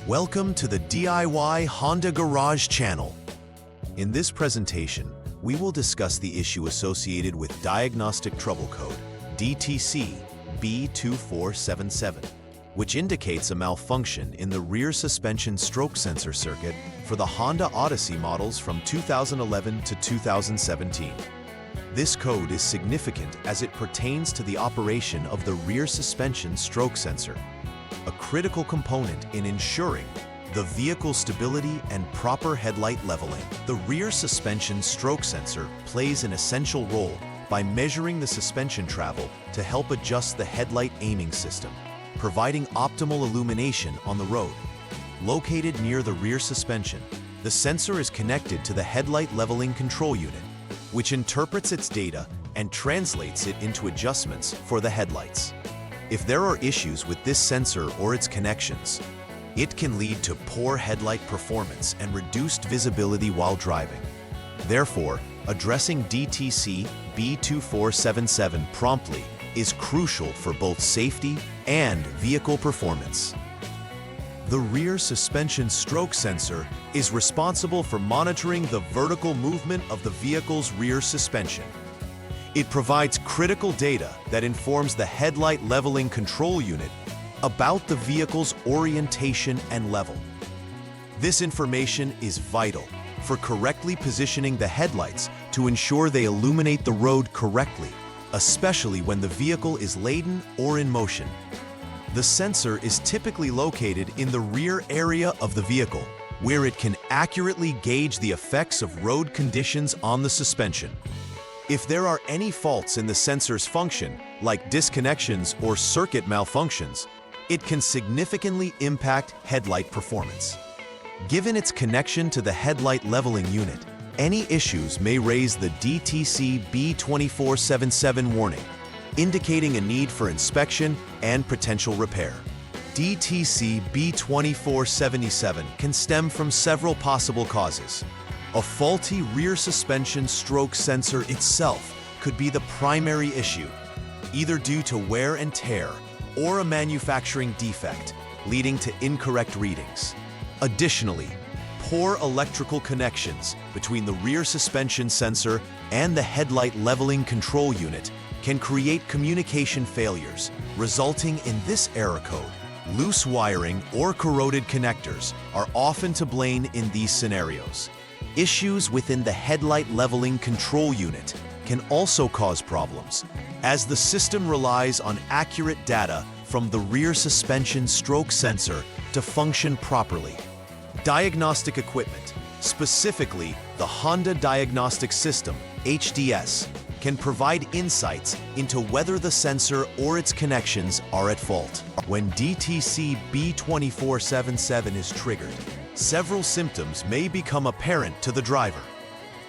Welcome to the DIY Honda Garage channel. In this presentation, we will discuss the issue associated with Diagnostic Trouble Code, DTC B2477, which indicates a malfunction in the rear suspension stroke sensor circuit for the Honda Odyssey models from 2011 to 2017. This code is significant as it pertains to the operation of the rear suspension stroke sensor, a critical component in ensuring the vehicle's stability and proper headlight leveling. The rear suspension stroke sensor plays an essential role by measuring the suspension travel to help adjust the headlight aiming system, providing optimal illumination on the road. Located near the rear suspension, the sensor is connected to the headlight leveling control unit, which interprets its data and translates it into adjustments for the headlights. If there are issues with this sensor or its connections, it can lead to poor headlight performance and reduced visibility while driving. Therefore, addressing DTC B2477 promptly is crucial for both safety and vehicle performance. The rear suspension stroke sensor is responsible for monitoring the vertical movement of the vehicle's rear suspension. It provides critical data that informs the headlight leveling control unit about the vehicle's orientation and level. This information is vital for correctly positioning the headlights to ensure they illuminate the road correctly, especially when the vehicle is laden or in motion. The sensor is typically located in the rear area of the vehicle, where it can accurately gauge the effects of road conditions on the suspension. If there are any faults in the sensor's function, like disconnections or circuit malfunctions, it can significantly impact headlight performance. Given its connection to the headlight leveling unit, any issues may raise the DTC B2477 warning, indicating a need for inspection and potential repair. DTC B2477 can stem from several possible causes. A faulty rear suspension stroke sensor itself could be the primary issue, either due to wear and tear or a manufacturing defect, leading to incorrect readings. Additionally, poor electrical connections between the rear suspension sensor and the headlight leveling control unit can create communication failures, resulting in this error code. Loose wiring or corroded connectors are often to blame in these scenarios. Issues within the headlight leveling control unit can also cause problems, as the system relies on accurate data from the rear suspension stroke sensor to function properly. Diagnostic equipment, specifically the Honda Diagnostic System, HDS, can provide insights into whether the sensor or its connections are at fault. When DTC B2477 is triggered, several symptoms may become apparent to the driver.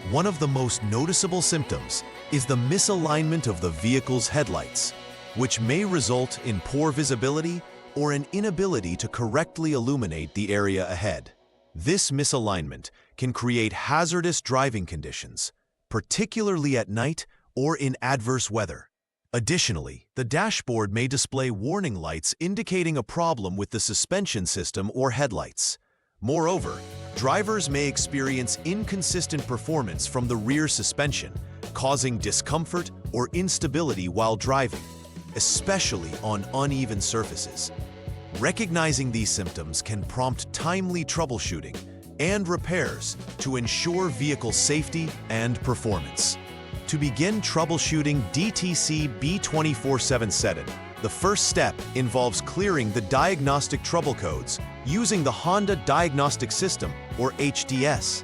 One of the most noticeable symptoms is the misalignment of the vehicle's headlights, which may result in poor visibility or an inability to correctly illuminate the area ahead. This misalignment can create hazardous driving conditions, particularly at night or in adverse weather. Additionally, the dashboard may display warning lights indicating a problem with the suspension system or headlights. Moreover, drivers may experience inconsistent performance from the rear suspension, causing discomfort or instability while driving, especially on uneven surfaces. Recognizing these symptoms can prompt timely troubleshooting and repairs to ensure vehicle safety and performance. To begin troubleshooting DTC B2477, the first step involves clearing the Diagnostic Trouble Codes using the Honda Diagnostic System, or HDS.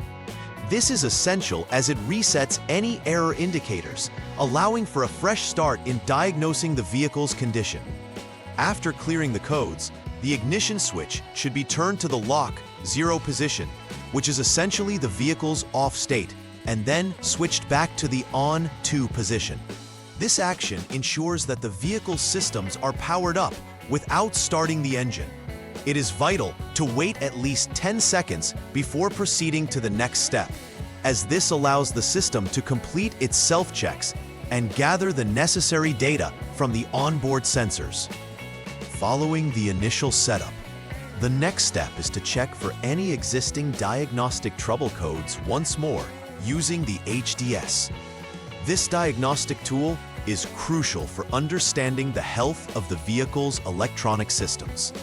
This is essential as it resets any error indicators, allowing for a fresh start in diagnosing the vehicle's condition. After clearing the codes, the ignition switch should be turned to the lock 0 position, which is essentially the vehicle's off state, and then switched back to the on 2 position. This action ensures that the vehicle's systems are powered up without starting the engine. It is vital to wait at least 10 seconds before proceeding to the next step, as this allows the system to complete its self-checks and gather the necessary data from the onboard sensors. Following the initial setup, The next step is to check for any existing diagnostic trouble codes once more using the HDS. This diagnostic tool is crucial for understanding the health of the vehicle's electronic systems.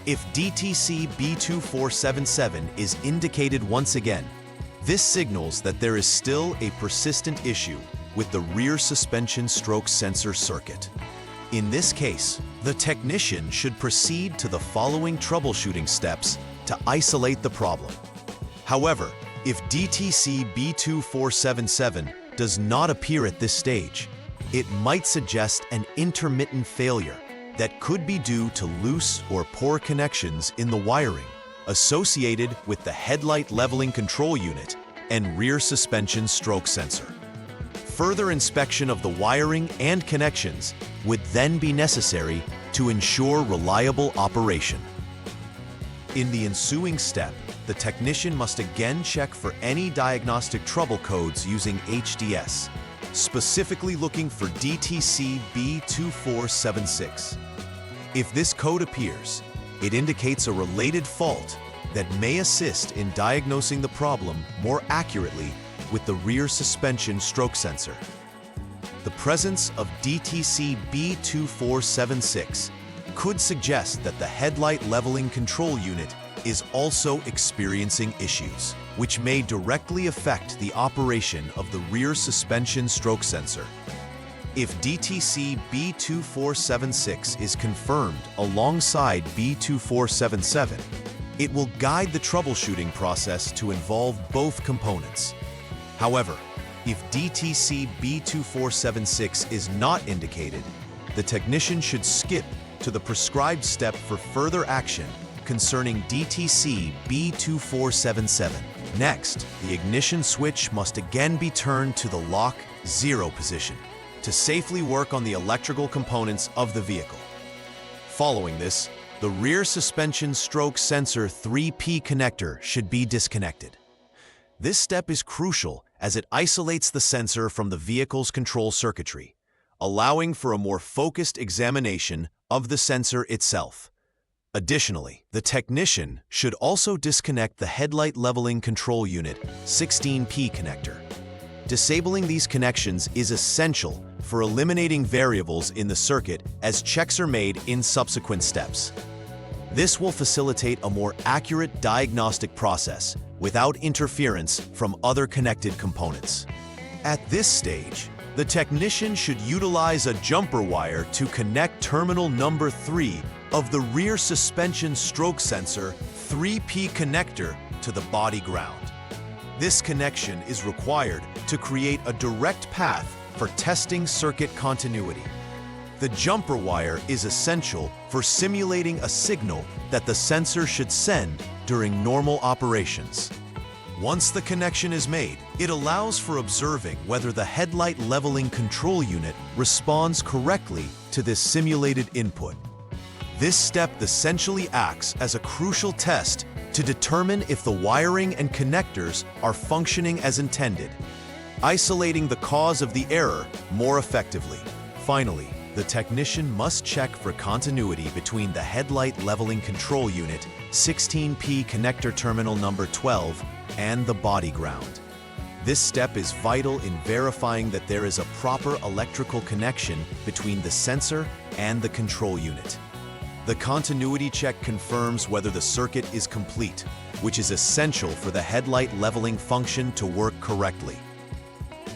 If DTC B2477 is indicated once again, this signals that there is still a persistent issue with the rear suspension stroke sensor circuit. In this case, the technician should proceed to the following troubleshooting steps to isolate the problem. However, if DTC B2477 does not appear at this stage, it might suggest an intermittent failure that could be due to loose or poor connections in the wiring associated with the headlight leveling control unit and rear suspension stroke sensor. Further inspection of the wiring and connections would then be necessary to ensure reliable operation. In the ensuing step, the technician must again check for any diagnostic trouble codes using HDS, specifically looking for DTC B2476. If this code appears, it indicates a related fault that may assist in diagnosing the problem more accurately with the rear suspension stroke sensor. The presence of DTC B2476 could suggest that the headlight leveling control unit is also experiencing issues, which may directly affect the operation of the rear suspension stroke sensor. If DTC B2476 is confirmed alongside B2477, it will guide the troubleshooting process to involve both components. However, if DTC B2476 is not indicated, the technician should skip to the prescribed step for further action concerning DTC B2477. Next, the ignition switch must again be turned to the lock 0 position to safely work on the electrical components of the vehicle. Following this, the rear suspension stroke sensor 3P connector should be disconnected. This step is crucial as it isolates the sensor from the vehicle's control circuitry, allowing for a more focused examination of the sensor itself. Additionally, the technician should also disconnect the headlight leveling control unit 16P connector. Disabling these connections is essential for eliminating variables in the circuit as checks are made in subsequent steps. This will facilitate a more accurate diagnostic process without interference from other connected components. At this stage, the technician should utilize a jumper wire to connect terminal number 3 of the rear suspension stroke sensor 3P connector to the body ground. This connection is required to create a direct path for testing circuit continuity. The jumper wire is essential for simulating a signal that the sensor should send during normal operations. Once the connection is made, it allows for observing whether the headlight leveling control unit responds correctly to this simulated input. This step essentially acts as a crucial test to determine if the wiring and connectors are functioning as intended, isolating the cause of the error more effectively. Finally, the technician must check for continuity between the headlight leveling control unit 16P connector terminal number 12 and the body ground. This step is vital in verifying that there is a proper electrical connection between the sensor and the control unit. The continuity check confirms whether the circuit is complete, which is essential for the headlight leveling function to work correctly.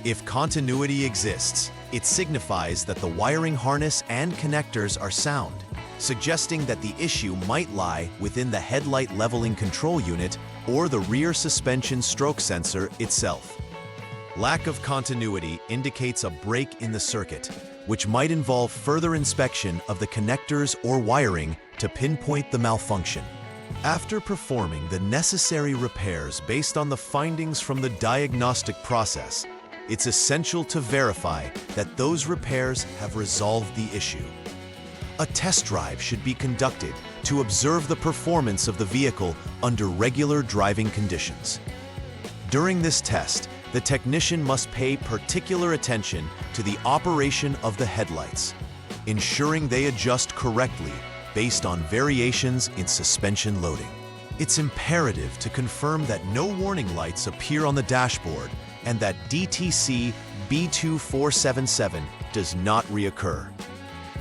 If continuity exists, it signifies that the wiring harness and connectors are sound, suggesting that the issue might lie within the headlight leveling control unit or the rear suspension stroke sensor itself. Lack of continuity indicates a break in the circuit, which might involve further inspection of the connectors or wiring to pinpoint the malfunction. After performing the necessary repairs based on the findings from the diagnostic process, it's essential to verify that those repairs have resolved the issue. A test drive should be conducted to observe the performance of the vehicle under regular driving conditions. During this test, the technician must pay particular attention to the operation of the headlights, ensuring they adjust correctly based on variations in suspension loading. It's imperative to confirm that no warning lights appear on the dashboard and that DTC B2477 does not reoccur.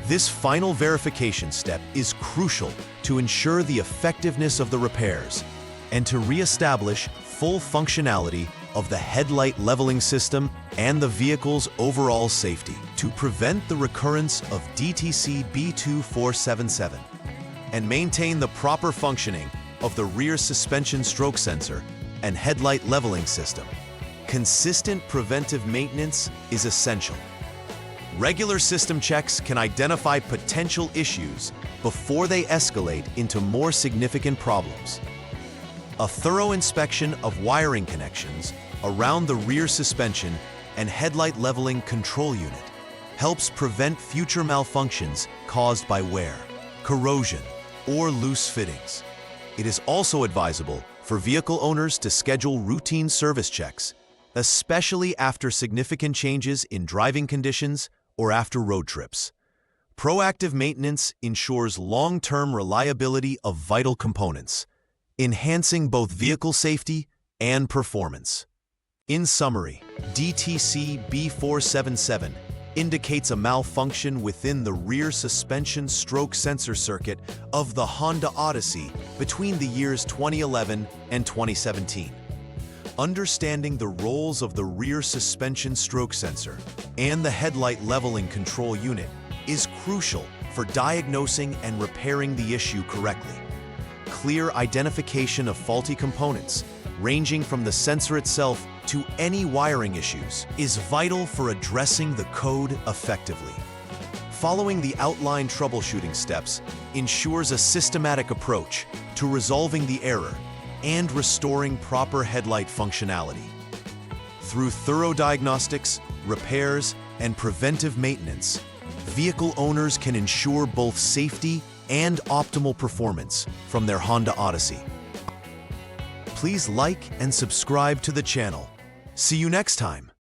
This final verification step is crucial to ensure the effectiveness of the repairs and to re-establish full functionality of the headlight leveling system and the vehicle's overall safety to prevent the recurrence of DTC B2477 and maintain the proper functioning of the rear suspension stroke sensor and headlight leveling system. Consistent preventive maintenance is essential. Regular system checks can identify potential issues before they escalate into more significant problems. A thorough inspection of wiring connections around the rear suspension and headlight leveling control unit helps prevent future malfunctions caused by wear, corrosion, or loose fittings. It is also advisable for vehicle owners to schedule routine service checks, especially after significant changes in driving conditions or after road trips. Proactive maintenance ensures long-term reliability of vital components, enhancing both vehicle safety and performance. In summary, DTC B477 indicates a malfunction within the rear suspension stroke sensor circuit of the Honda Odyssey between the years 2011 and 2017. Understanding the roles of the rear suspension stroke sensor and the headlight leveling control unit is crucial for diagnosing and repairing the issue correctly. Clear identification of faulty components, ranging from the sensor itself to any wiring issues, is vital for addressing the code effectively. Following the outlined troubleshooting steps ensures a systematic approach to resolving the error and restoring proper headlight functionality. Through thorough diagnostics, repairs, and preventive maintenance, vehicle owners can ensure both safety and optimal performance from their Honda Odyssey. Please like and subscribe to the channel. See you next time.